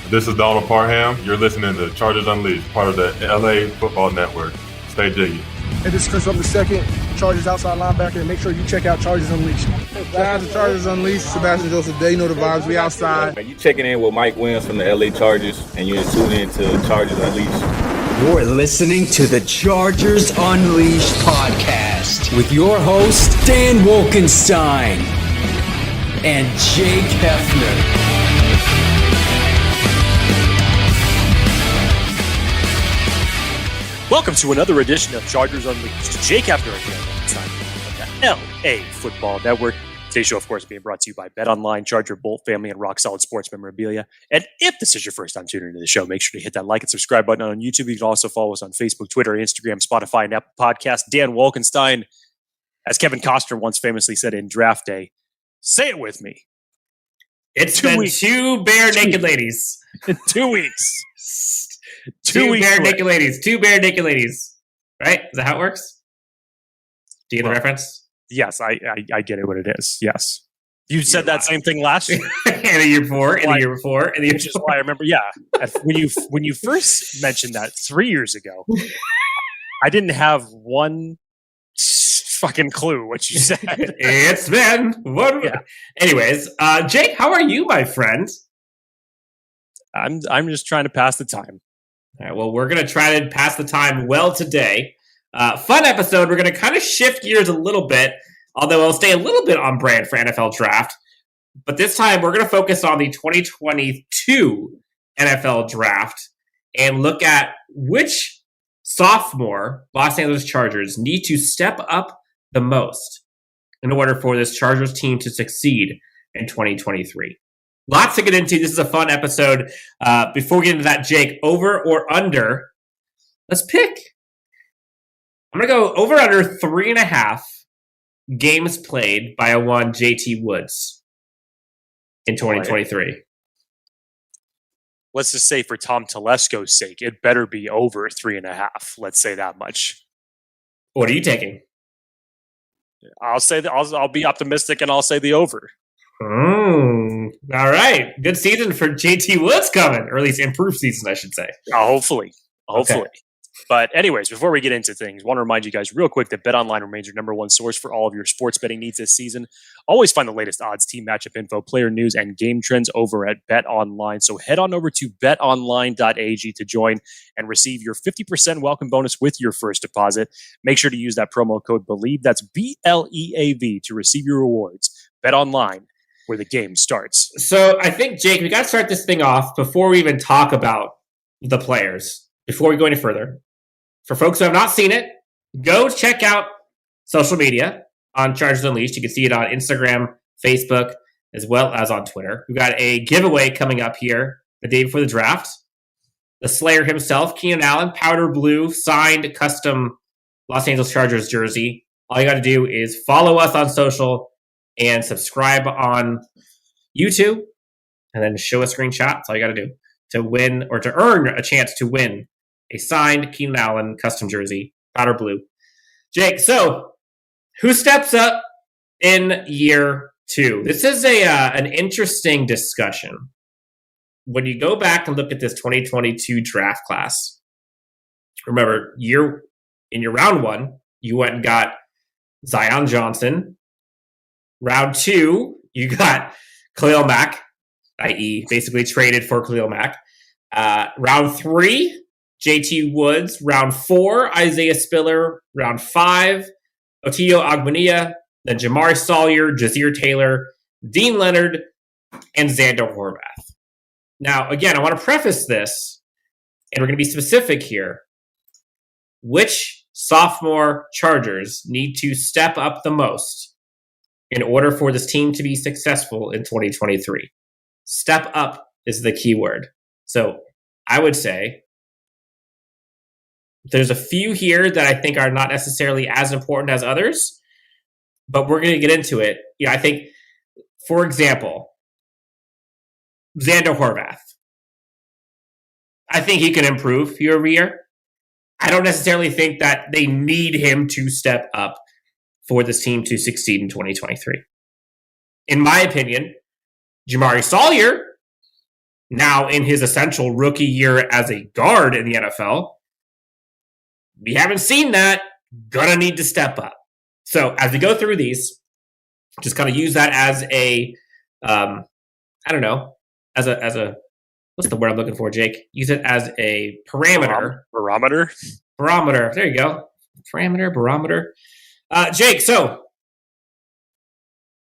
This is Donald Parham. You're listening to Chargers Unleashed, part of the LAFB Network. Stay jiggy. Hey, this is Chris Rupp II, Chargers outside linebacker, and make sure you check out Chargers Unleashed. Shout out to Chargers Unleashed, Sebastian Joseph Day, you know the vibes, we outside. You checking in with Mike Williams from the LA Chargers, and you're tuning in to Chargers Unleashed. You're listening to the Chargers Unleashed podcast with your host, Dan Wolkenstein and Jake Hefner. Welcome to another edition of Chargers Unleashed. Jake Hefner again, on the LA Football Network. Today's show, of course, being brought to you by BetOnline, Charger, Bolt Family, and Rock Solid Sports Memorabilia. And if this is your first time tuning into the show, make sure to hit that like and subscribe button on YouTube. You can also follow us on Facebook, Twitter, Instagram, Spotify, and Apple Podcasts. Dan Wolkenstein, as Kevin Costner once famously said in Draft Day, say it with me. It's been 2 bare naked ladies. In 2 weeks. 2 bare naked ladies. 2 bare naked ladies. Right? Is that how it works? Do you get the reference? Yes, I get it what it is. Yes. You said that same thing last year. And the year before, and the year before, and the year Which is why I remember, when you first mentioned that 3 years ago, I didn't have one fucking clue what you said. It's been one. Yeah. Anyways, Jake, how are you, my friend? I'm just trying to pass the time. All right, well, we're going to try to pass the time well today. Fun episode. We're going to kind of shift gears a little bit, although I'll stay a little bit on brand for NFL Draft. But this time, we're going to focus on the 2022 NFL Draft and look at which sophomore Los Angeles Chargers need to step up the most in order for this Chargers team to succeed in 2023. Lots to get into. This is a fun episode. Before we get into that, Jake, over or under? Let's pick. I'm going to go over under 3.5 games played by a one JT Woods in 2023. Let's just say for Tom Telesco's sake, it better be over 3.5. Let's say that much. What are you taking? I'll say that I'll be optimistic and I'll say the over. All right. Good season for JT Woods coming, or at least improved season, I should say. Hopefully. Okay. But anyways, before we get into things, I want to remind you guys real quick that BetOnline remains your number one source for all of your sports betting needs this season. Always find the latest odds, team matchup info, player news, and game trends over at BetOnline. So head on over to betonline.ag to join and receive your 50% welcome bonus with your first deposit. Make sure to use that promo code BELIEVE, that's BLEAV, to receive your rewards. BetOnline, where the game starts. So I think, Jake, we got to start this thing off before we even talk about the players, before we go any further. For folks who have not seen it, go check out social media on Chargers Unleashed. You can see it on Instagram, Facebook, as well as on Twitter. We've got a giveaway coming up here the day before the draft. The Slayer himself, Keenan Allen, powder blue, signed custom Los Angeles Chargers jersey. All you got to do is follow us on social and subscribe on YouTube, and then show a screenshot. That's all you got to do to win or to earn a chance to win a signed Keenan Allen custom jersey, powder blue. Jake, so who steps up in year 2? This is an interesting discussion. When you go back and look at this 2022 draft class, remember, in your round 1, you went and got Zion Johnson. Round 2, you got Khalil Mack, i.e. basically traded for Khalil Mack. Round 3, JT Woods. Round 4, Isaiah Spiller. Round 5, Otito Ogbonnia. Then Jamaree Salyer, Jazeer Taylor, Deane Leanard, and Zander Horvath. Now, again, I want to preface this, and we're going to be specific here. Which sophomore Chargers need to step up the most in order for this team to be successful in 2023? Step up is the key word. So I would say there's a few here that I think are not necessarily as important as others, but we're going to get into it. I think, for example, Zander Horvath. I think he can improve year over year. I don't necessarily think that they need him to step up for this team to succeed in 2023. In my opinion, Jamaree Salyer now in his essential rookie year as a guard in the NFL. We haven't seen that. Gonna need to step up. So as we go through these, just kind of use that as a, I don't know, as a, what's the word I'm looking for, Jake? Use it as a parameter. Barometer? Barometer. There you go. Parameter, barometer. Jake, so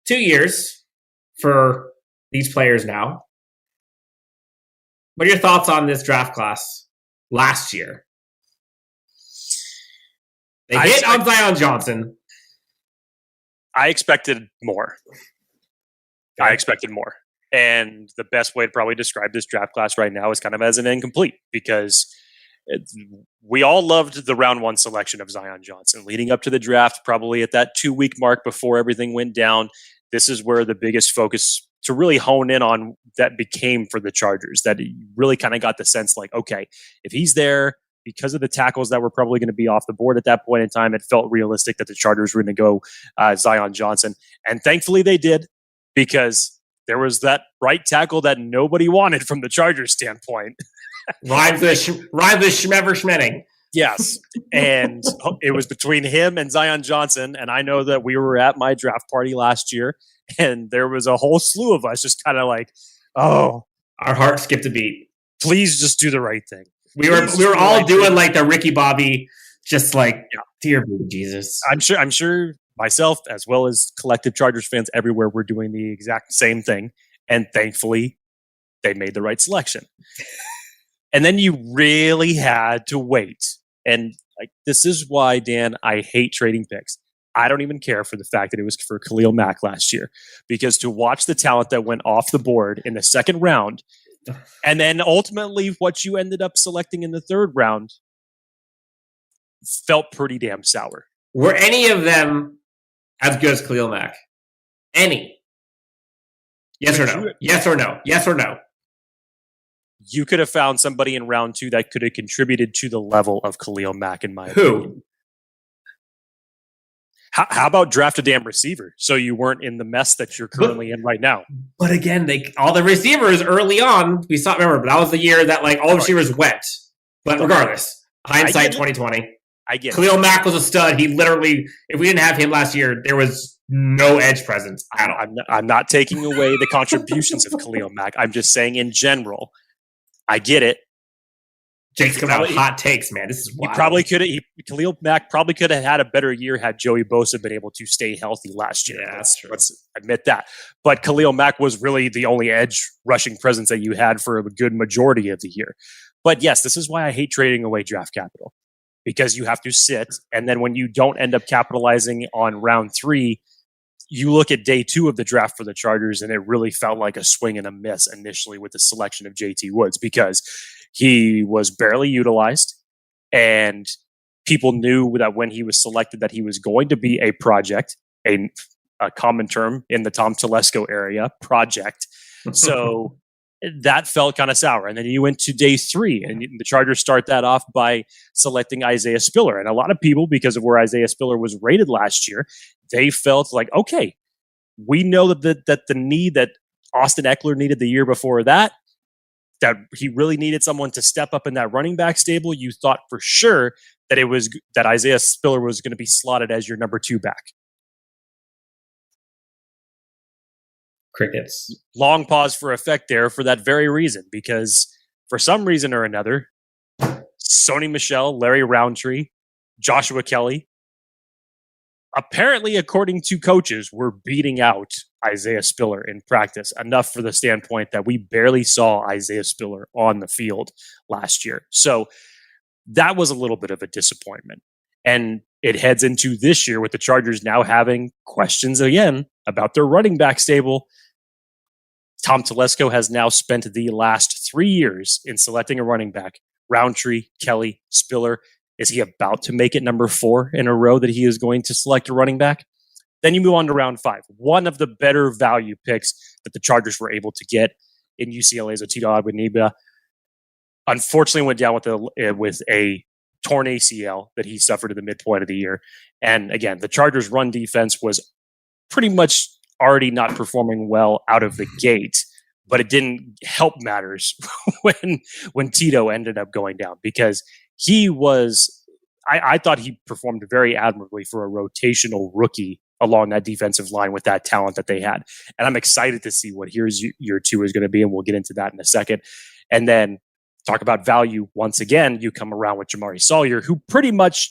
2 years for these players now. What are your thoughts on this draft class last year? They hit on Zion Johnson. I expected more. I expected more. And the best way to probably describe this draft class right now is kind of as an incomplete, because we all loved the round 1 selection of Zion Johnson leading up to the draft, probably at that 2-week mark before everything went down. This is where the biggest focus to really hone in on that became for the Chargers, that really kind of got the sense like, okay, if he's there, because of the tackles that were probably going to be off the board at that point in time, it felt realistic that the Chargers were going to go Zion Johnson. And thankfully they did, because there was that right tackle that nobody wanted from the Chargers standpoint. Rhymes with Schmever Schmenning. Yes. And it was between him and Zion Johnson. And I know that we were at my draft party last year, and there was a whole slew of us just kind of like, oh, our heart skipped a beat. Please just do the right thing. We were all doing like the Ricky Bobby, just like, dear Jesus. I'm sure myself, as well as collective Chargers fans everywhere, were doing the exact same thing. And thankfully, they made the right selection. And then you really had to wait. And like, this is why, Dan, I hate trading picks. I don't even care for the fact that it was for Khalil Mack last year, because to watch the talent that went off the board in the second round, and then ultimately what you ended up selecting in the third round, felt pretty damn sour. Were any of them as good as Khalil Mack? Any? Yes or no? Yes or no? Yes or no? You could have found somebody in round 2 that could have contributed to the level of Khalil Mack, in my opinion. How about draft a damn receiver so you weren't in the mess that you're currently in right now? But again, all the receivers early on, we saw, remember, that was the year that like all the receivers went. But regardless, hindsight 2020. I get Khalil Mack was a stud. He literally, if we didn't have him last year, there was no edge presence at all. I'm not taking away the contributions of Khalil Mack. I'm just saying in general, I get it. Jake's coming out with hot takes, man. This is wild. Khalil Mack probably could have had a better year had Joey Bosa been able to stay healthy last year. Yeah, that's true. Let's admit that. But Khalil Mack was really the only edge rushing presence that you had for a good majority of the year. But yes, this is why I hate trading away draft capital, because you have to sit. And then when you don't end up capitalizing on round 3, you look at day 2 of the draft for the Chargers, and it really felt like a swing and a miss initially with the selection of JT Woods, because he was barely utilized, and people knew that when he was selected that he was going to be a project, a common term in the Tom Telesco area, project. So that felt kind of sour. And then you went to day 3, and the Chargers start that off by selecting Isaiah Spiller. And a lot of people, because of where Isaiah Spiller was rated last year, they felt like, okay, we know that the need that Austin Eckler needed the year before that he really needed someone to step up in that running back stable. You thought for sure that Isaiah Spiller was going to be slotted as your number 2 back. Crickets. Long pause for effect there for that very reason, because for some reason or another, Sony Michel, Larry Roundtree, Joshua Kelly, apparently, according to coaches, were beating out Isaiah Spiller in practice, enough for the standpoint that we barely saw Isaiah Spiller on the field last year. So that was a little bit of a disappointment. And it heads into this year with the Chargers now having questions again about their running back stable. Tom Telesco has now spent the last 3 years in selecting a running back. Roundtree, Kelly, Spiller. Is he about to make it number 4 in a row that he is going to select a running back? Then you move on to round 5. One of the better value picks that the Chargers were able to get in UCLA's Otito Ogbonnia More. Unfortunately went down with a torn ACL that he suffered at the midpoint of the year. And again, the Chargers' run defense was pretty much already not performing well out of the gate. but it didn't help matters when Tito ended up going down, because he was, I thought he performed very admirably for a rotational rookie along that defensive line with that talent that they had. And I'm excited to see what year 2 is going to be, and we'll get into that in a second. And then talk about value once again. You come around with Jamaree Salyer, who pretty much,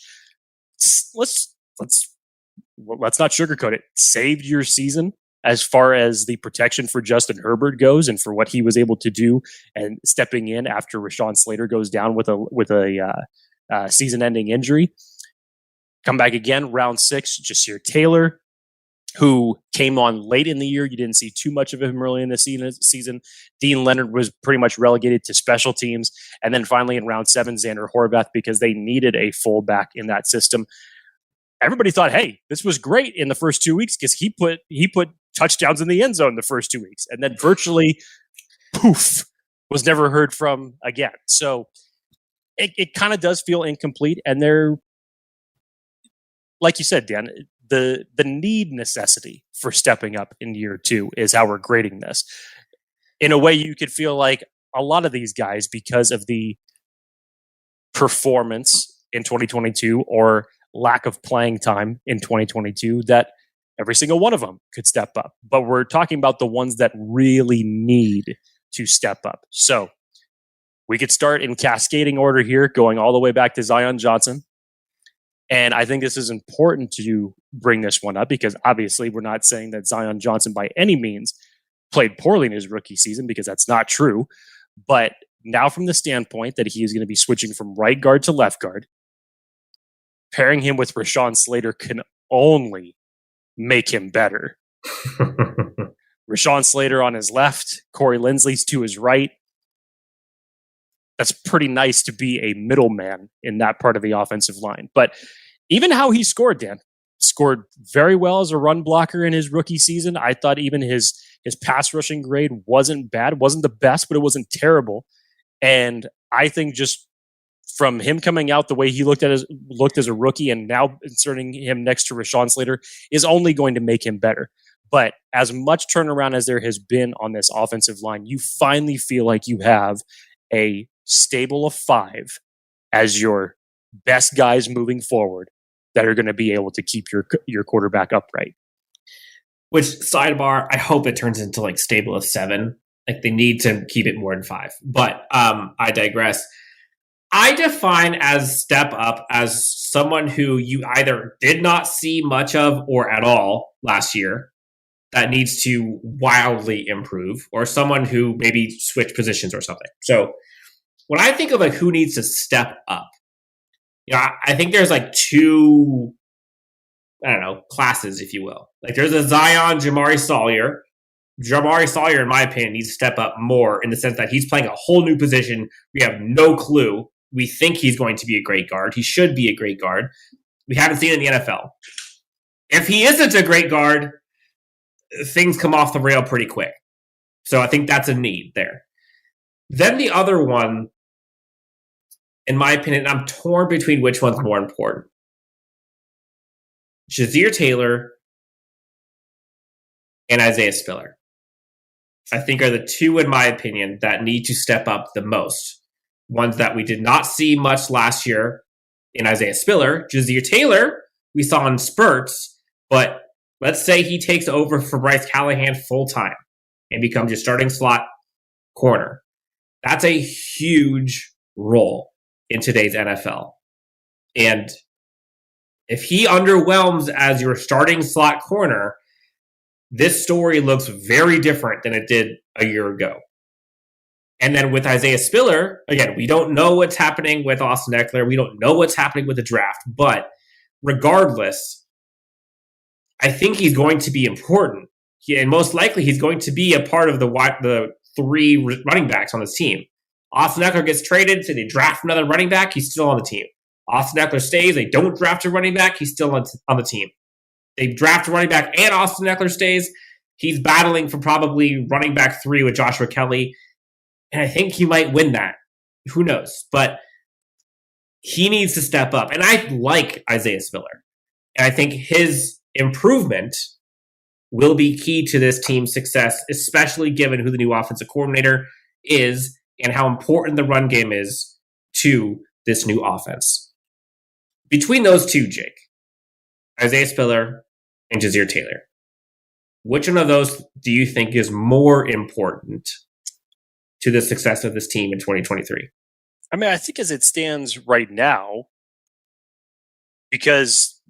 let's not sugarcoat it, saved your season as far as the protection for Justin Herbert goes, and for what he was able to do and stepping in after Rashawn Slater goes down with a season-ending injury. Come back again, round 6, Jamaree Taylor, who came on late in the year. You didn't see too much of him early in the season. Deane Leanard was pretty much relegated to special teams. And then finally in round 7, Zander Horvath, because they needed a fullback in that system. Everybody thought, hey, this was great in the first 2 weeks because he put touchdowns in the end zone the first 2 weeks, and then virtually, poof, was never heard from again. So it kind of does feel incomplete. And they're, like you said, Dan, the necessity for stepping up in year 2 is how we're grading this. In a way, you could feel like a lot of these guys, because of the performance in 2022 or lack of playing time in 2022, that every single one of them could step up. But we're talking about the ones that really need to step up. So we could start in cascading order here, going all the way back to Zion Johnson. And I think this is important to bring this one up, because obviously we're not saying that Zion Johnson by any means played poorly in his rookie season, because that's not true. But now from the standpoint that he is going to be switching from right guard to left guard, pairing him with Rashawn Slater can only make him better. Rashawn Slater on his left, Corey Linsley's to his right. That's pretty nice to be a middleman in that part of the offensive line. But even how he scored, Dan, scored very well as a run blocker in his rookie season. I thought even his pass rushing grade wasn't bad. Wasn't the best, but it wasn't terrible. And I think just from him coming out the way he looked as a rookie, and now inserting him next to Rashawn Slater, is only going to make him better. But as much turnaround as there has been on this offensive line, you finally feel like you have a stable of 5 as your best guys moving forward that are going to be able to keep your quarterback upright. Which, sidebar, I hope it turns into like stable of 7. Like, they need to keep it more than 5. But I digress. I define as step up as someone who you either did not see much of or at all last year that needs to wildly improve, or someone who maybe switch positions or something. So when I think of like who needs to step up, I think there's like 2, classes, if you will. Like, there's a Zion Jamaree Salyer. Jamaree Salyer, in my opinion, needs to step up more, in the sense that he's playing a whole new position. We have no clue. We think he's going to be a great guard. He should be a great guard. We haven't seen it in the NFL. If he isn't a great guard, things come off the rail pretty quick. So I think that's a need there. Then the other one, in my opinion, I'm torn between which one's more important. Jamaree Taylor and Isaiah Spiller, I think, are the 2, in my opinion, that need to step up the most. Ones that we did not see much last year in Isaiah Spiller. Jamaree Taylor, we saw in spurts, but let's say he takes over for Bryce Callahan full-time and becomes your starting slot corner. That's a huge role in today's NFL. And if he underwhelms as your starting slot corner, this story looks very different than it did a year ago. And then with Isaiah Spiller, again, we don't know what's happening with Austin Eckler. We don't know what's happening with the draft. But regardless, I think he's going to be important. And most likely he's going to be a part of the 3 running backs on this team. Austin Eckler gets traded, so they draft another running back, he's still on the team. Austin Eckler stays, they don't draft a running back, he's still on the team. They draft a running back and Austin Eckler stays, he's battling for probably running back 3 with Joshua Kelly. And I think he might win that. Who knows? But he needs to step up. And I like Isaiah Spiller. And I think his improvement will be key to this team's success, especially given who the new offensive coordinator is and how important the run game is to this new offense. Between those two, Jake, Isaiah Spiller and Jamaree Salyer, which one of those do you think is more important to the success of this team in 2023? I mean, I think as it stands right now, because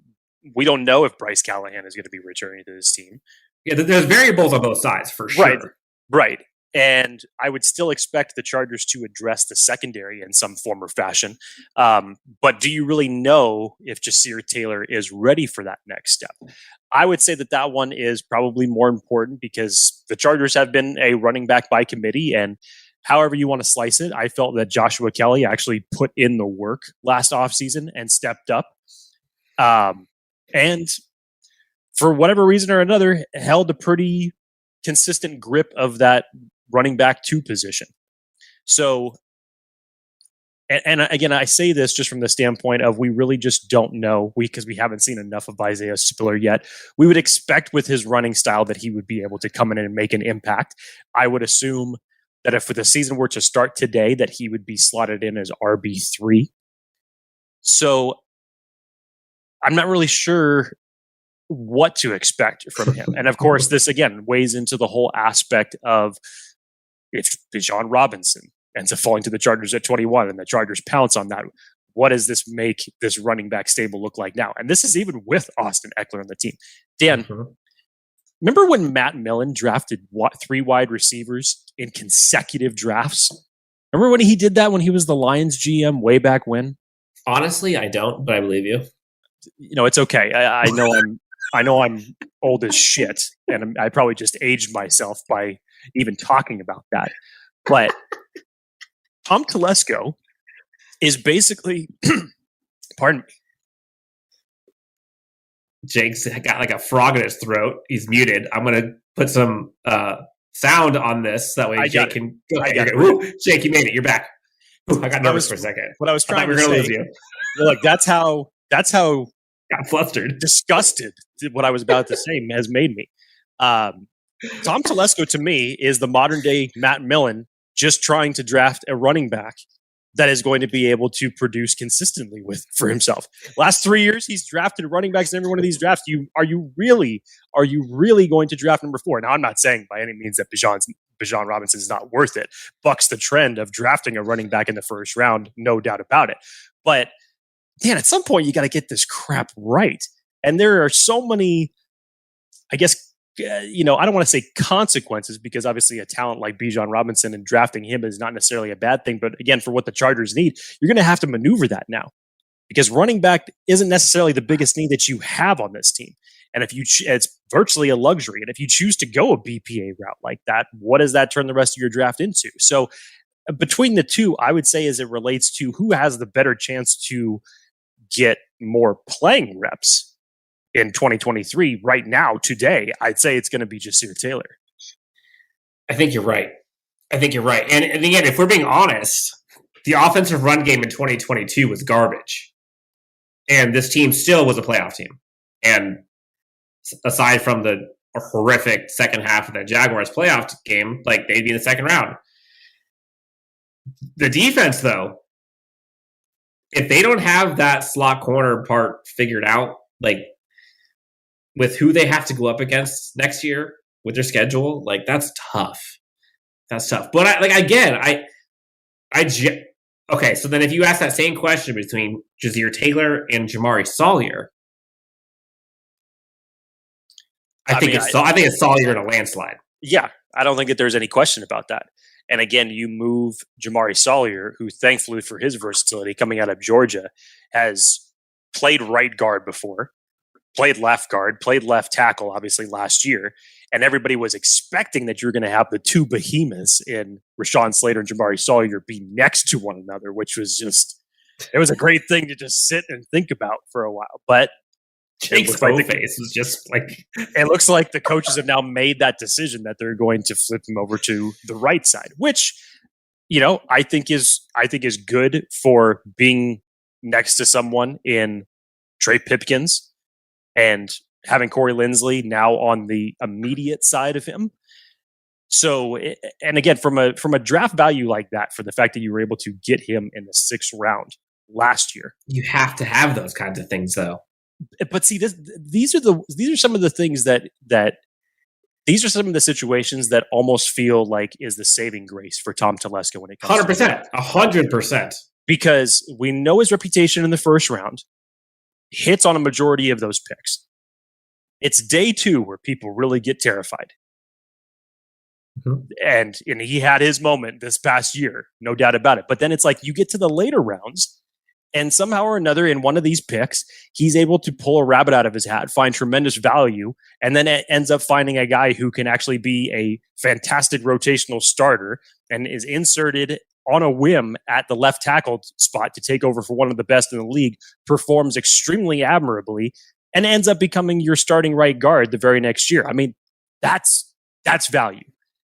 we don't know if Bryce Callahan is going to be returning to this team. Yeah, there's variables on both sides, for sure. Right. And I would still expect the Chargers to address the secondary in some form or fashion. But do you really know if Jamaree Salyer is ready for that next step? I would say that one is probably more important because the Chargers have been a running back by committee, and however you want to slice it, I felt that Joshua Kelly actually put in the work last offseason and stepped up. And for whatever reason or another, held a pretty consistent grip of that running back 2 position. So, and again, I say this just from the standpoint of we really just don't know because we haven't seen enough of Isaiah Spiller yet. We would expect with his running style that he would be able to come in and make an impact. I would assume that if the season were to start today, that he would be slotted in as RB3. So I'm not really sure what to expect from him. And of course, this again weighs into the whole aspect of if Bijan Robinson ends up falling to the Chargers at 21 and the Chargers pounce on that, what does this make this running back stable look like now? And this is even with Austin Eckler on the team. Dan, remember when Matt Millen drafted 3 wide receivers in consecutive drafts? Remember when he did that when he was the Lions GM way back when? Honestly, I don't, but I believe you. It's okay. I know I'm old as shit, and I probably just aged myself by even talking about that. But Tom Telesco is basically, pardon me. Jake's got like a frog in his throat. He's muted. I'm going to put some sound on this. That way Jake can go. Jake, you made it. You're back. Ooh, I got nervous for a second. What I was trying to say. Lose you. Look, that's how got flustered, disgusted. What I was about to say has made me. Tom Telesco to me is the modern day Matt Millen, just trying to draft a running back that is going to be able to produce consistently for himself. Last 3 years, he's drafted running backs in every one of these drafts. Are you really going to draft number 4? Now, I'm not saying by any means that Bijan Robinson is not worth it. Bucks the trend of drafting a running back in the first round, no doubt about it. But Dan, at some point, you got to get this crap right. And there are so many, I guess, I don't want to say consequences because obviously a talent like Bijan Robinson and drafting him is not necessarily a bad thing. But again, for what the Chargers need, you're going to have to maneuver that now because running back isn't necessarily the biggest need that you have on this team. And if it's virtually a luxury. And if you choose to go a BPA route like that, what does that turn the rest of your draft into? So between the two, I would say as it relates to who has the better chance to get more playing reps in 2023 right now, today, I'd say it's going to be Jamaree Salyer. I think you're right. And again, if we're being honest, the offensive run game in 2022 was garbage. And this team still was a playoff team. And aside from the horrific second half of that Jaguars playoff game, like they'd be in the second round. The defense, though, if they don't have that slot corner part figured out, like with who they have to go up against next year with their schedule, like that's tough. But okay. So then if you ask that same question between Jamaree Salyer and Jamaree Salyer, I think it's Salyer in a landslide. Yeah. I don't think that there's any question about that. And again, you move Jamaree Salyer, who thankfully for his versatility coming out of Georgia, has played right guard before, played left guard, played left tackle, obviously last year. And everybody was expecting that you're going to have the 2 behemoths in Rashawn Slater and Jamaree Salyer be next to one another, which was it was a great thing to just sit and think about for a while. But Jake's face was just like it looks like the coaches have now made that decision that they're going to flip him over to the right side, which I think is good for being next to someone in Trey Pipkins and having Corey Linsley now on the immediate side of him. So, and again, from a draft value like that, for the fact that you were able to get him in the 6th round last year, you have to have those kinds of things, though. But see, these are some of the things that these are some of the situations that almost feel like is the saving grace for Tom Telesco when it comes 100%, 100%. Because we know his reputation in the 1st round hits on a majority of those picks. It's day 2 where people really get terrified. Mm-hmm. And he had his moment this past year, no doubt about it. But then it's like you get to the later rounds, and somehow or another in one of these picks, he's able to pull a rabbit out of his hat, find tremendous value, and then it ends up finding a guy who can actually be a fantastic rotational starter and is inserted on a whim at the left tackle spot to take over for one of the best in the league, performs extremely admirably, and ends up becoming your starting right guard the very next year. I mean, that's value.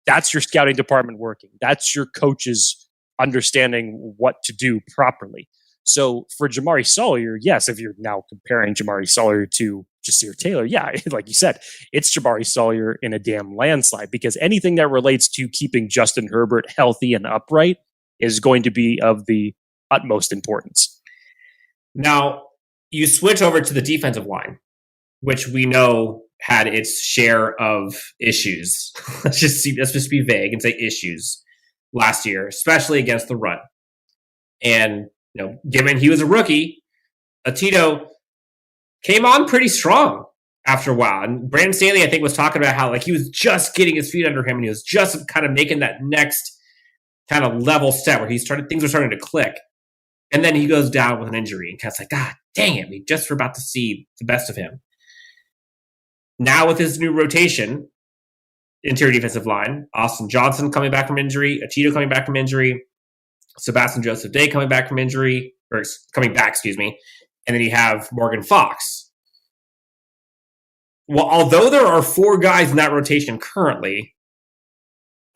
That's your scouting department working. That's your coaches understanding what to do properly. So for Jamaree Salyer, yes, if you're now comparing Jamaree Salyer to Jamaree Taylor, yeah, like you said, it's Jamaree Salyer in a damn landslide, because anything that relates to keeping Justin Herbert healthy and upright is going to be of the utmost importance. Now, you switch over to the defensive line, which we know had its share of issues. let's just be vague and say issues last year, especially against the run. And given he was a rookie, Otito came on pretty strong after a while. And Brandon Staley, I think, was talking about how he was just getting his feet under him, and he was just kind of making that next kind of level step where things were starting to click. And then he goes down with an injury, and kind of like, God dang it, we just were about to see the best of him. Now with his new rotation, interior defensive line, Austin Johnson coming back from injury, Otito coming back from injury, Sebastian Joseph Day coming back, and then you have Morgan Fox. Well, although there are 4 guys in that rotation currently,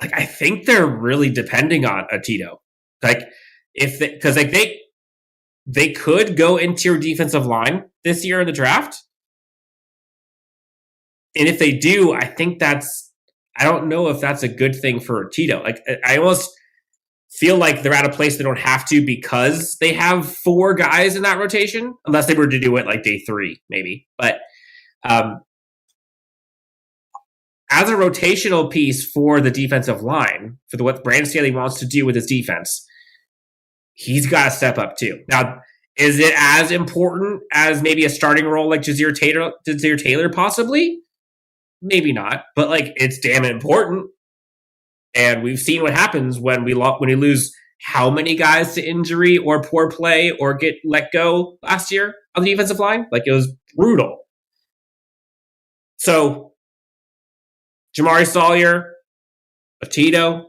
I think they're really depending on Otito. Because they could go interior defensive line this year in the draft. And if they do, I don't know if that's a good thing for Otito. I almost feel like they're at a place they don't have to, because they have 4 guys in that rotation, unless they were to do it day 3, maybe. But as a rotational piece for the defensive line, for what Brandon Staley wants to do with his defense, he's got to step up too. Now, is it as important as maybe a starting role like Jamaree Taylor possibly? Maybe not, but it's damn important. And we've seen what happens when we lose how many guys to injury or poor play or get let go last year on the defensive line. It was brutal. So Jamaree Salyer, Otito,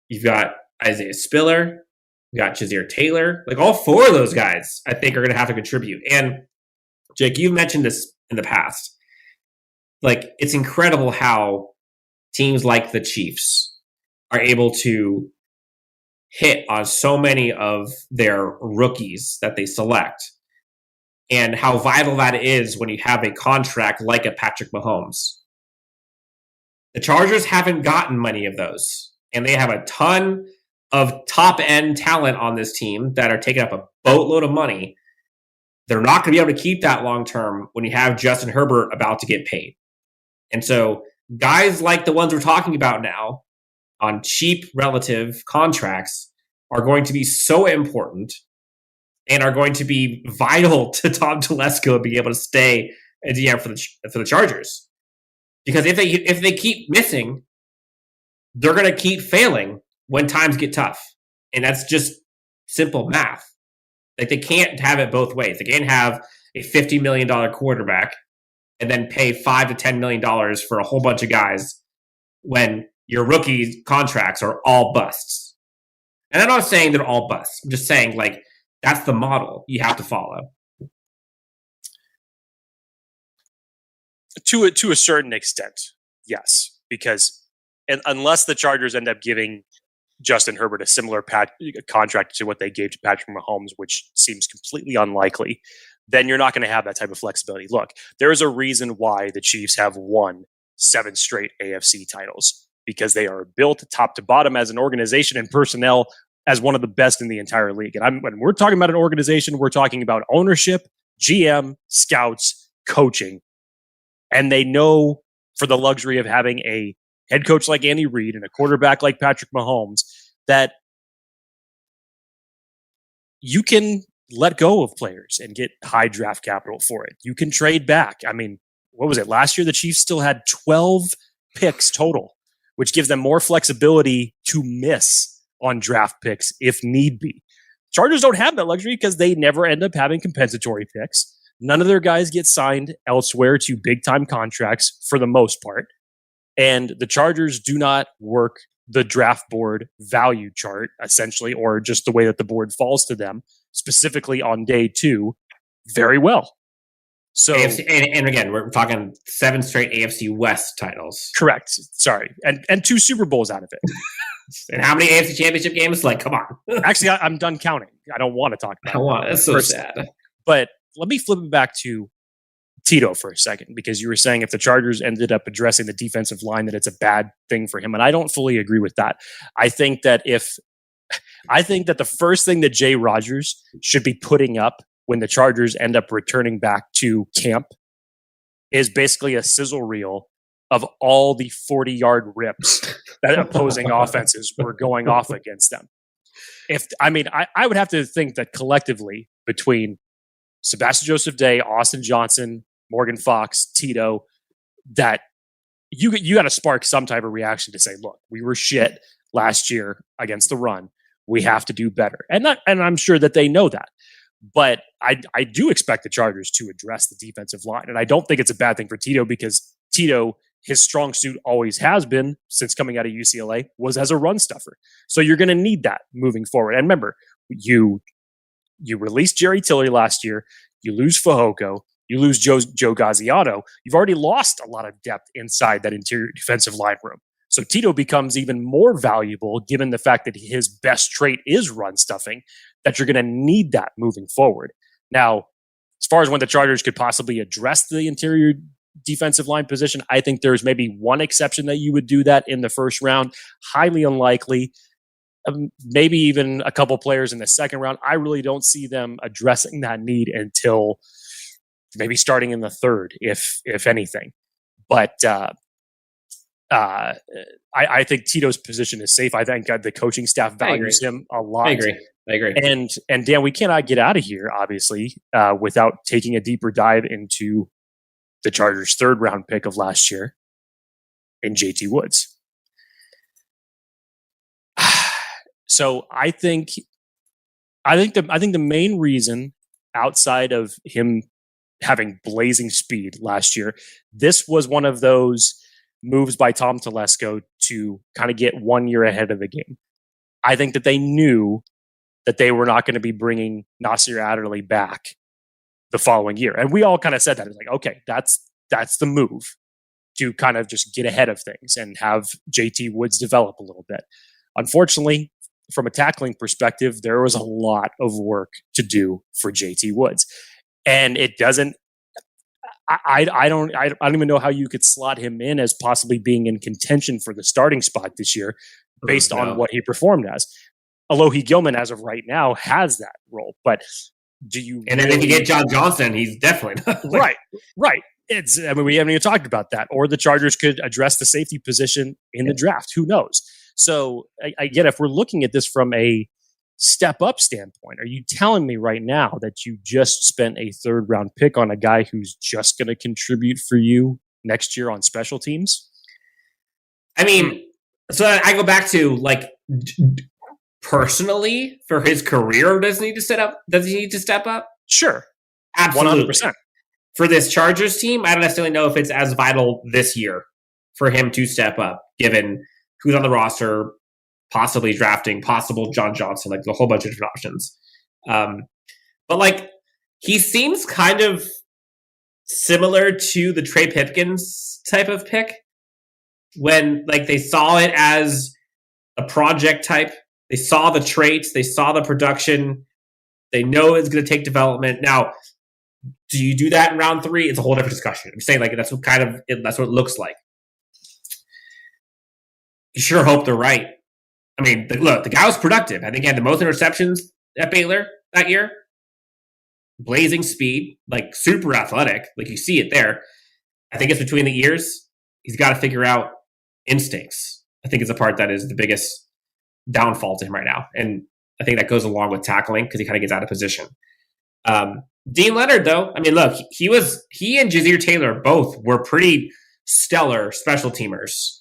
you've got Isaiah Spiller, you got Jamaree Taylor. All 4 of those guys, I think, are going to have to contribute. And Jake, you've mentioned this in the past. It's incredible how teams like the Chiefs are able to hit on so many of their rookies that they select, and how vital that is when you have a contract like a Patrick Mahomes. The Chargers haven't gotten many of those, and they have a ton of top-end talent on this team that are taking up a boatload of money. They're not going to be able to keep that long-term when you have Justin Herbert about to get paid. And so guys like the ones we're talking about now on cheap relative contracts are going to be so important and are going to be vital to Tom Telesco being able to stay a GM for the Chargers. Because if they keep missing, they're going to keep failing when times get tough. And that's just simple math. They can't have it both ways. They can't have a $50 million quarterback and then pay $5 to $10 million for a whole bunch of guys when your rookie contracts are all busts. And I'm not saying they're all busts. I'm just saying that's the model you have to follow. To a certain extent, yes, because unless the Chargers end up giving Justin Herbert a similar contract to what they gave to Patrick Mahomes, which seems completely unlikely, then you're not going to have that type of flexibility. Look, there is a reason why the Chiefs have won 7 straight AFC titles, because they are built top to bottom as an organization and personnel as one of the best in the entire league. And when we're talking about an organization, we're talking about ownership, GM, scouts, coaching. And they know, for the luxury of having a head coach like Andy Reid and a quarterback like Patrick Mahomes, that you can let go of players and get high draft capital for it. You can trade back. I mean, what was it? Last year, the Chiefs still had 12 picks total, which gives them more flexibility to miss on draft picks if need be. Chargers don't have that luxury because they never end up having compensatory picks. None of their guys get signed elsewhere to big-time contracts for the most part. And the Chargers do not work the draft board value chart, essentially, or just the way that the board falls to them, specifically on day 2, very well. So, AFC, and again, we're talking 7 straight AFC West titles. Correct. Sorry. And 2 Super Bowls out of it. And how many AFC Championship games? Like, come on. Actually, I'm done counting. I don't want to talk about it. That's so sad. But let me flip it back to Tito for a second, because you were saying if the Chargers ended up addressing the defensive line, that it's a bad thing for him. And I don't fully agree with that. I think that the first thing that Jay Rodgers should be putting up when the Chargers end up returning back to camp is basically a sizzle reel of all the 40-yard rips that opposing offenses were going off against them. I would have to think that collectively between Sebastian Joseph Day, Austin Johnson, Morgan Fox, Tito, that you got to spark some type of reaction to say, look, we were shit last year against the run. We have to do better. And I'm sure that they know that. But I do expect the Chargers to address the defensive line. And I don't think it's a bad thing for Tito, because Tito, his strong suit always has been, since coming out of UCLA, was as a run stuffer. So you're going to need that moving forward. And remember, you released Jerry Tillery last year. You lose Fehoko. You lose Joe Gaziano. You've already lost a lot of depth inside that interior defensive line room. So Tito becomes even more valuable, given the fact that his best trait is run stuffing, that you're going to need that moving forward. Now, as far as when the Chargers could possibly address the interior defensive line position, I think there's maybe one exception that you would do that in the first round. Highly unlikely. Maybe even a couple players in the second round. I really don't see them addressing that need until maybe starting in the third, if anything. But I think Tito's position is safe. I think the coaching staff values him a lot. I agree. And Dan, we cannot get out of here, obviously, without taking a deeper dive into the Chargers' 3rd round pick of last year in JT Woods. So I think the main reason, outside of him having blazing speed last year, this was one of those moves by Tom Telesco to kind of get 1 year ahead of the game. I think that they knew that they were not going to be bringing Nasir Adderley back the following year. And we all kind of said that. It's like, okay, that's the move, to kind of just get ahead of things and have JT Woods develop a little bit. Unfortunately, from a tackling perspective, there was a lot of work to do for JT Woods. And it doesn't, I don't even know how you could slot him in as possibly being in contention for the starting spot this year based on what he performed as. Alohi Gilman, as of right now, has that role. But do you... And then if you get John Johnson, he's definitely not. Right. We haven't even talked about that. Or the Chargers could address the safety position in the draft. Who knows? So, again, if we're looking at this from a step-up standpoint, are you telling me right now that you just spent a 3rd round pick on a guy who's just going to contribute for you next year on special teams? I mean, so I go back to, like, personally, for his career, does he need to step up? Sure. Absolutely. 100%. For this Chargers team, I don't necessarily know if it's as vital this year for him to step up, given who's on the roster, possibly drafting, possible John Johnson, like a whole bunch of different options. But like, he seems kind of similar to the Trey Pipkins type of pick, when like they saw it as a project type. They saw the traits, they saw the production, they know it's going to take development. Now, do you do that in round 3? It's a whole different discussion. I'm saying that's what it looks like. You sure hope they're right. I mean, look, the guy was productive. I think he had the most interceptions at Baylor that year. Blazing speed, like super athletic. Like you see it there. I think it's between the ears. He's got to figure out instincts. I think it's the part that is the biggest downfall to him right now. And I think that goes along with tackling because he kind of gets out of position. Deane Leanard, though, I mean, look, he and Jazeer Taylor both were pretty stellar special teamers.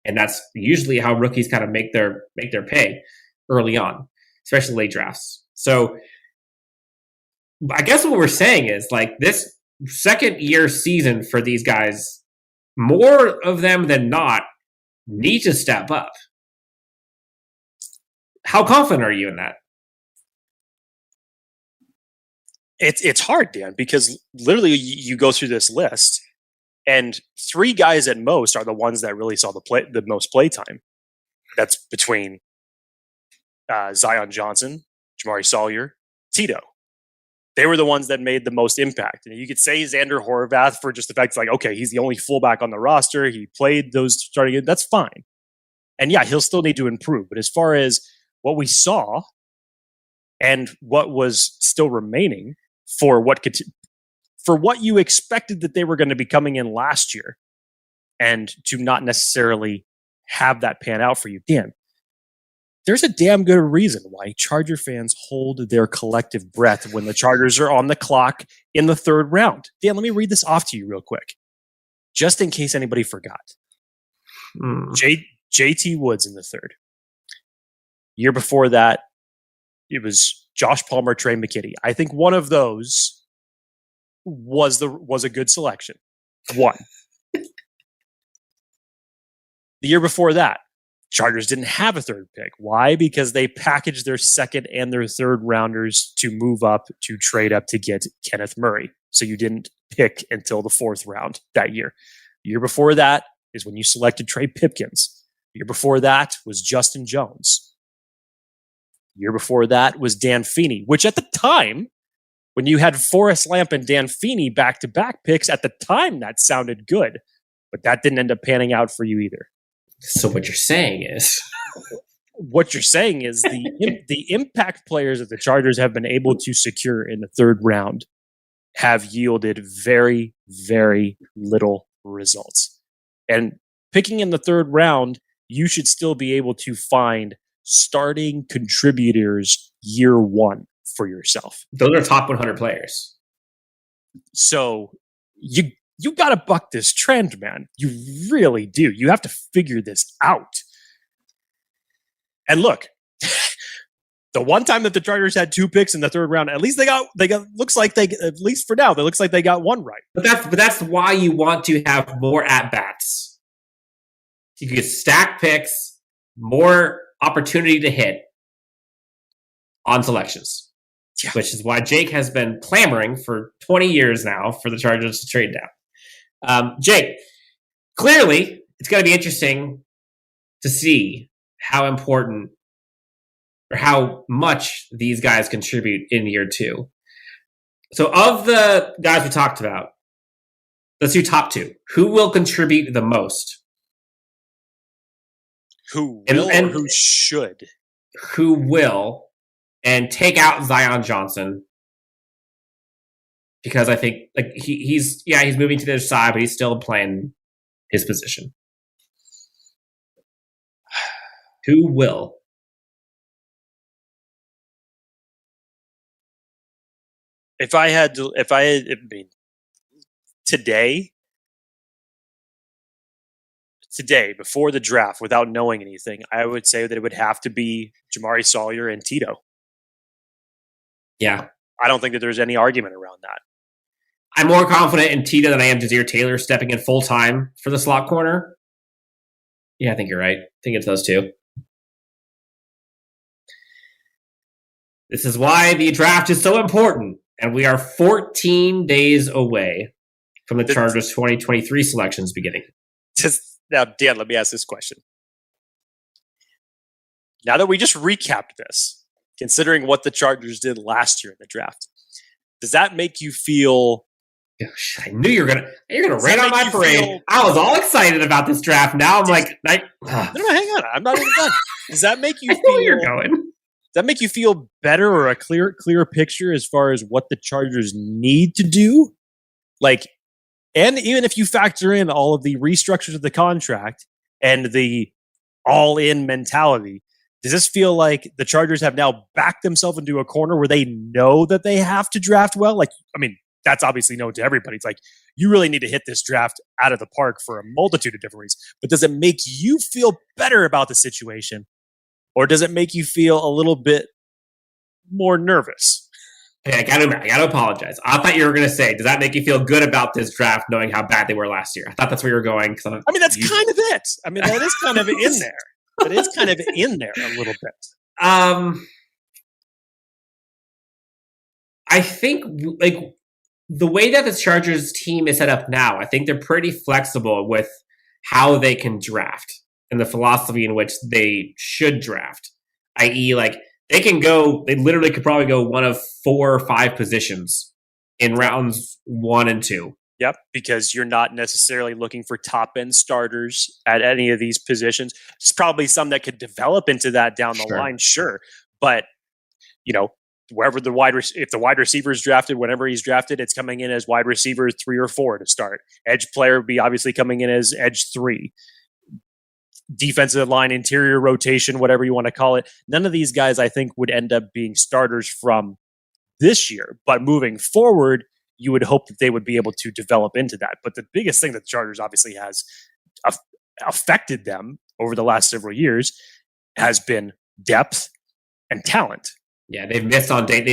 And that's usually how rookies kind of make their pay early on, especially late drafts. So I guess what we're saying is like this second year season for these guys, more of them than not need to step up. How confident are you in that? It's hard, Dan, because literally you go through this list and 3 guys at most are the ones that really saw the most play time. That's between Zion Johnson, Jamaree Salyer, Tito. They were the ones that made the most impact. And you could say Zander Horvath for just the fact it's like, okay, he's the only fullback on the roster. He played those starting. That's fine. And yeah, he'll still need to improve. But as far as what we saw and what was still remaining for what you expected that they were going to be coming in last year and to not necessarily have that pan out for you, Dan, there's a damn good reason why Charger fans hold their collective breath when the Chargers are on the clock in the 3rd round. Dan, let me read this off to you real quick, just in case anybody forgot. JT Woods in the 3rd. Year before that, it was Josh Palmer, Trey McKitty. I think one of those was a good selection. One. The year before that, Chargers didn't have a 3rd pick. Why? Because they packaged their 2nd and their 3rd rounders to move up, to trade up to get Kenneth Murray. So you didn't pick until the 4th round that year. The year before that is when you selected Trey Pipkins. The year before that was Justin Jones. The year before that was Dan Feeney, which at the time, when you had Forrest Lamp and Dan Feeney back-to-back picks, at the time that sounded good. But that didn't end up panning out for you either. So what you're saying is the impact players that the Chargers have been able to secure in the 3rd round have yielded very, very little results. And picking in the 3rd round, you should still be able to find starting contributors year 1 for yourself. Those are top 100 players. So you got to buck this trend, man. You really do. You have to figure this out. And look, the one time that the Chargers had 2 picks in the 3rd round, at least they got looks like they, at least for now, it looks like they got 1 right. But that's why you want to have more at-bats. You can get stack picks, more opportunity to hit on selections. Yeah. Which is why Jake has been clamoring for 20 years now for the Chargers to trade down. Jake, clearly it's going to be interesting to see how important or how much these guys contribute in year 2. So of the guys we talked about, let's do top 2. Who will contribute the most? Who will and who should? Who will, and take out Zion Johnson. Because I think like he's moving to the other side, but he's still playing his position. Who will? Today, before the draft, without knowing anything, I would say that it would have to be Jamaree Salyer and Tito. Yeah. I don't think that there's any argument around that. I'm more confident in Tito than I am Jazeer Taylor stepping in full time for the slot corner. Yeah, I think you're right. I think it's those 2. This is why the draft is so important. And we are 14 days away from the Chargers 2023 selections beginning. Now, Dan, let me ask this question. Now that we just recapped this, considering what the Chargers did last year in the draft, does that make you feel? Gosh, I knew you're gonna rain on my parade. I was all excited about this draft. Now I'm like, no, hang on, I'm not even done. Does that make you I know you're going? Does that make you feel better or a clearer picture as far as what the Chargers need to do? Like, and even if you factor in all of the restructures of the contract and the all-in mentality, does this feel like the Chargers have now backed themselves into a corner where they know that they have to draft well? Like, I mean, that's obviously known to everybody. It's like, you really need to hit this draft out of the park for a multitude of different reasons. But does it make you feel better about the situation? Or does it make you feel a little bit more nervous? Hey, I gotta apologize. I thought you were going to say, does that make you feel good about this draft knowing how bad they were last year? I thought that's where you were going. I mean, that's kind of it. I mean, that is kind of in there. That is kind of in there a little bit. I think, like, the way that the Chargers team is set up now, I think they're pretty flexible with how they can draft and the philosophy in which they should draft. I.e., like, they literally could probably go one of 4 or 5 positions in rounds 1 and 2. Yep, because you're not necessarily looking for top-end starters at any of these positions. There's probably some that could develop into that down the line, sure. But, you know, wherever if the wide receiver is drafted, whenever he's drafted, it's coming in as wide receiver 3 or 4 to start. Edge player would be obviously coming in as edge 3. Defensive line, interior rotation, whatever you want to call it. None of these guys, I think, would end up being starters from this year. But moving forward, you would hope that they would be able to develop into that. But the biggest thing that the Chargers obviously has affected them over the last several years has been depth and talent. Yeah, they've missed on day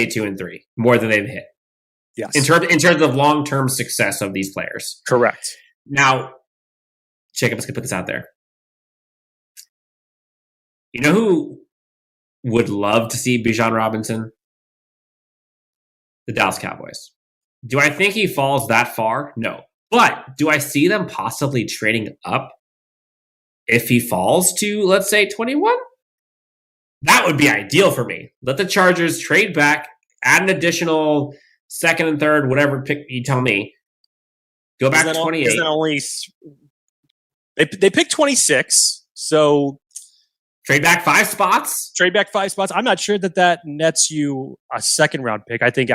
2 and 3 more than they've hit. Yes. In terms of long-term success of these players. Correct. Now, Jacob, let's put this out there. You know who would love to see Bijan Robinson? The Dallas Cowboys. Do I think he falls that far? No. But do I see them possibly trading up if he falls to, let's say, 21? That would be ideal for me. Let the Chargers trade back, add an additional 2nd and 3rd, whatever pick you tell me. Go back to 28. They picked 26, so trade back 5 spots. I'm not sure that nets you a 2nd round pick. I think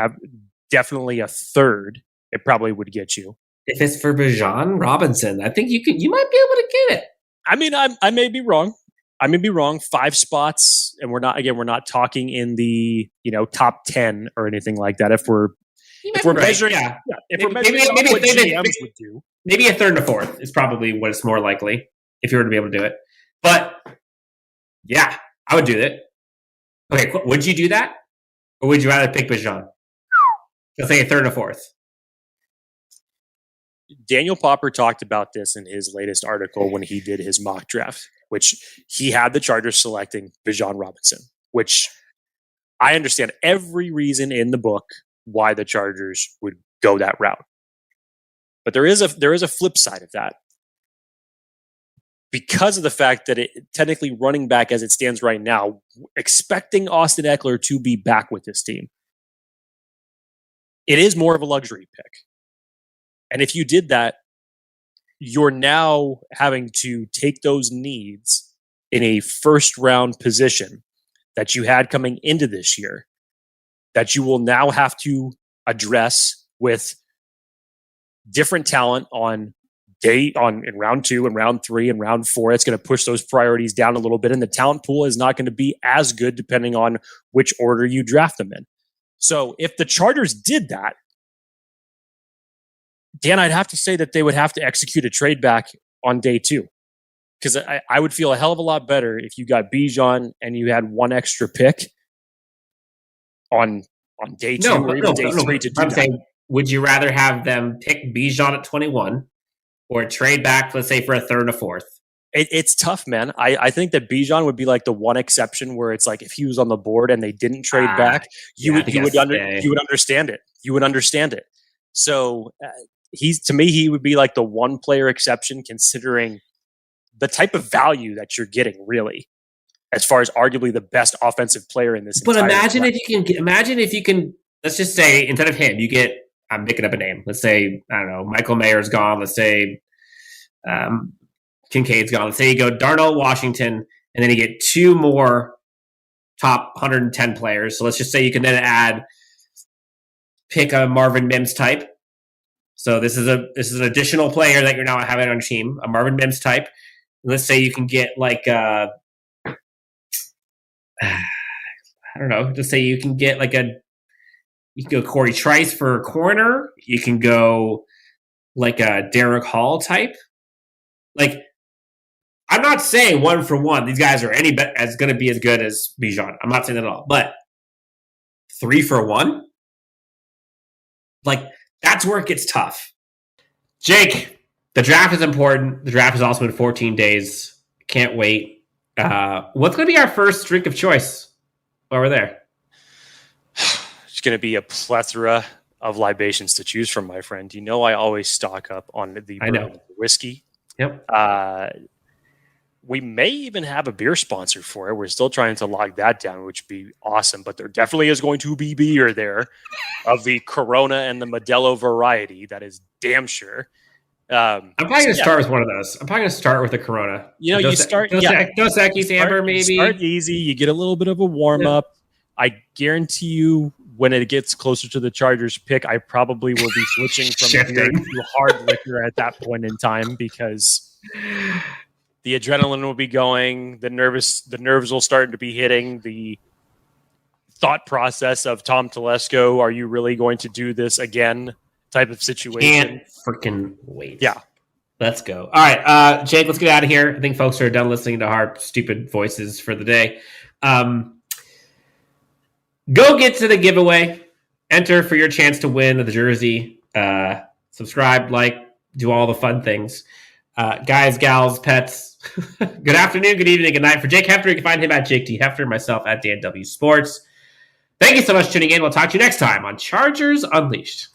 definitely a 3rd. It probably would get you. If it's for Bijan Robinson, I think you might be able to get it. I mean, I may be wrong. 5 spots, and we're not talking in the top 10 or anything like that. If we're measuring, maybe a 3rd and a 4th is probably what it's more likely if you were to be able to do it. But yeah, I would do it. Okay, would you do that, or would you rather pick Bijan? Let's say a 3rd and a 4th. Daniel Popper talked about this in his latest article when he did his mock draft, which he had the Chargers selecting Bijan Robinson, which I understand every reason in the book why the Chargers would go that route. But there is a flip side of that. Because of the fact that technically running back as it stands right now, expecting Austin Eckler to be back with this team, it is more of a luxury pick. And if you did that, you're now having to take those needs in a 1st round position that you had coming into this year that you will now have to address with different talent in round 2 and round 3 and round 4. It's going to push those priorities down a little bit, and the talent pool is not going to be as good depending on which order you draft them in. So if the Chargers did that, Dan, I'd have to say that they would have to execute a trade back on day 2. Because I would feel a hell of a lot better if you got Bijan and you had 1 extra pick on day 2 or even day 3 to do that. Saying, would you rather have them pick Bijan at 21 or trade back, let's say, for a 3rd and a 4th? It's tough, man. I think that Bijan would be like the one exception where it's like if he was on the board and they didn't trade back, you would understand it. You would understand it. So he would be like the one player exception considering the type of value that you're getting, really. as far as arguably the best offensive player in this. But entire imagine class. if you can. Let's just say instead of him, you get. I'm making up a name. Let's say I don't know. Michael Mayer's gone. Let's say Kincaid's gone. Let's say you go Darnell Washington, and then you get 2 more top 110 players. So let's just say you can then pick a Marvin Mims type. So this is an additional player that you're now having on your team, a Marvin Mims type. And let's say you can get like I don't know. Just say you can get like you can go Corey Trice for corner. You can go like a Derek Hall type. Like, I'm not saying 1 for 1. These guys are as going to be as good as Bijan. I'm not saying that at all. But 3 for 1? Like, that's where it gets tough. Jake, the draft is important. The draft is also in 14 days. Can't wait. What's going to be our first drink of choice while we're there? It's going to be a plethora of libations to choose from, my friend. You know I always stock up on the whiskey. Yep. We may even have a beer sponsor for it. We're still trying to lock that down, which would be awesome. But there definitely is going to be beer there of the Corona and the Modelo variety. That is damn sure. I'm probably going to start with one of those. I'm probably going to start with a Corona. You start Dos Equis Amber, maybe. Start easy. You get a little bit of a warm up. I guarantee you, when it gets closer to the Chargers pick, I probably will be switching from beer to hard liquor at that point in time because the adrenaline will be going. The nerves will start to be hitting. The thought process of Tom Telesco, are you really going to do this again? Type of situation. Can't freaking wait. Yeah. Let's go. All right, Jake, let's get out of here. I think folks are done listening to our stupid voices for the day. Go get to the giveaway. Enter for your chance to win the jersey. Subscribe, like, do all the fun things. Guys, gals, pets, good afternoon, good evening, good night. For Jake Hefner, you can find him at Jake T. Hefner, myself at Dan W. Sports. Thank you so much for tuning in. We'll talk to you next time on Chargers Unleashed.